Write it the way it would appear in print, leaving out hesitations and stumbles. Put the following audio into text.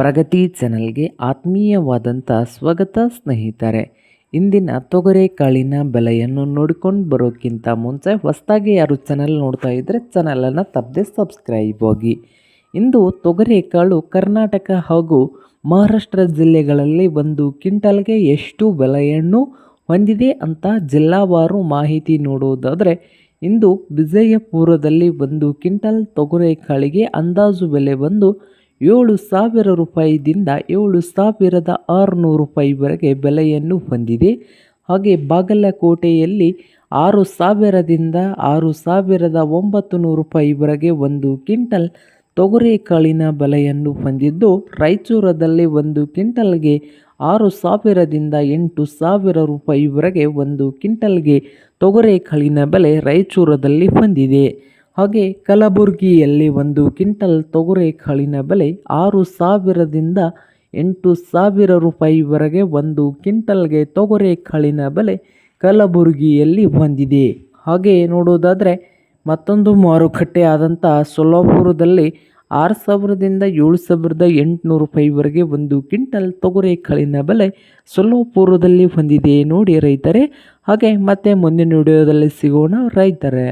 ಪ್ರಗತಿ ಚಾನಲ್ಗೆ ಆತ್ಮೀಯವಾದಂಥ ಸ್ವಾಗತ ಸ್ನೇಹಿತರೆ. ಇಂದಿನ ತೊಗರೆಕಾಳಿನ ಬೆಲೆಯನ್ನು ನೋಡಿಕೊಂಡು ಬರೋಕ್ಕಿಂತ ಮುಂಚೆ ಹೊಸದಾಗಿ ಯಾರು ಚಾನಲ್ ನೋಡ್ತಾ ಇದ್ದರೆ ಚಾನಲನ್ನು ತಪ್ಪದೆ ಸಬ್ಸ್ಕ್ರೈಬ್ ಆಗಿ. ಇಂದು ತೊಗರೆಕಾಳು ಕರ್ನಾಟಕ ಹಾಗೂ ಮಹಾರಾಷ್ಟ್ರ ಜಿಲ್ಲೆಗಳಲ್ಲಿ ಒಂದು ಕ್ವಿಂಟಲ್ಗೆ ಎಷ್ಟು ಬೆಲೆಯನ್ನು ಹೊಂದಿದೆ ಅಂತ ಜಿಲ್ಲಾವಾರು ಮಾಹಿತಿ ನೋಡುವುದಾದರೆ, ಇಂದು ವಿಜಯಪುರದಲ್ಲಿ ಒಂದು ಕ್ವಿಂಟಲ್ ತೊಗರೆಕಾಳಿಗೆ ಅಂದಾಜು ಬೆಲೆ ಬಂದು 7,000 ರೂಪಾಯಿದಿಂದ 7,600 ರೂಪಾಯಿವರೆಗೆ ಬೆಲೆಯನ್ನು ಹೊಂದಿದೆ. ಹಾಗೆ ಬಾಗಲಕೋಟೆಯಲ್ಲಿ 6,000ದಿಂದ 6,900 ರೂಪಾಯಿವರೆಗೆ ಒಂದು ಕ್ವಿಂಟಲ್ ತೊಗರೆಕಾಳಿನ ಬೆಲೆಯನ್ನು ಹೊಂದಿದ್ದು, ರಾಯಚೂರದಲ್ಲಿ ಒಂದು ಕ್ವಿಂಟಲ್ಗೆ 6,000ದಿಂದ 8,000 ರೂಪಾಯಿವರೆಗೆ ಒಂದು ಕ್ವಿಂಟಲ್ಗೆ ತೊಗರೆಕಾಳಿನ ಬೆಲೆ ರಾಯಚೂರದಲ್ಲಿ ಹೊಂದಿದೆ. ಹಾಗೆ ಕಲಬುರಗಿಯಲ್ಲಿ ಒಂದು ಕ್ವಿಂಟಲ್ ತೊಗರೆಕಾಳಿನ ಬೆಲೆ 6,000ದಿಂದ 8,000 ರೂಪಾಯಿವರೆಗೆ ಒಂದು ಕ್ವಿಂಟಲ್ಗೆ ತೊಗರೆಕಾಳಿನ ಬೆಲೆ ಕಲಬುರಗಿಯಲ್ಲಿ ಹೊಂದಿದೆ. ಹಾಗೆ ನೋಡೋದಾದರೆ ಮತ್ತೊಂದು ಮಾರುಕಟ್ಟೆ ಆದಂಥ ಸೊಲ್ಲಾಪುರದಲ್ಲಿ 6,000ದಿಂದ 7,800 ರೂಪಾಯಿವರೆಗೆ ಒಂದು ಕ್ವಿಂಟಲ್ ತೊಗರೆಕಾಳಿನ ಬೆಲೆ ಸೊಲ್ಲಾಪುರದಲ್ಲಿ ಹೊಂದಿದೆ. ನೋಡಿ ರೈತರೇ, ಹಾಗೆ ಮತ್ತೆ ಮುಂದಿನ ವಿಡಿಯೋದಲ್ಲಿ ಸಿಗೋಣ ರೈತರೇ.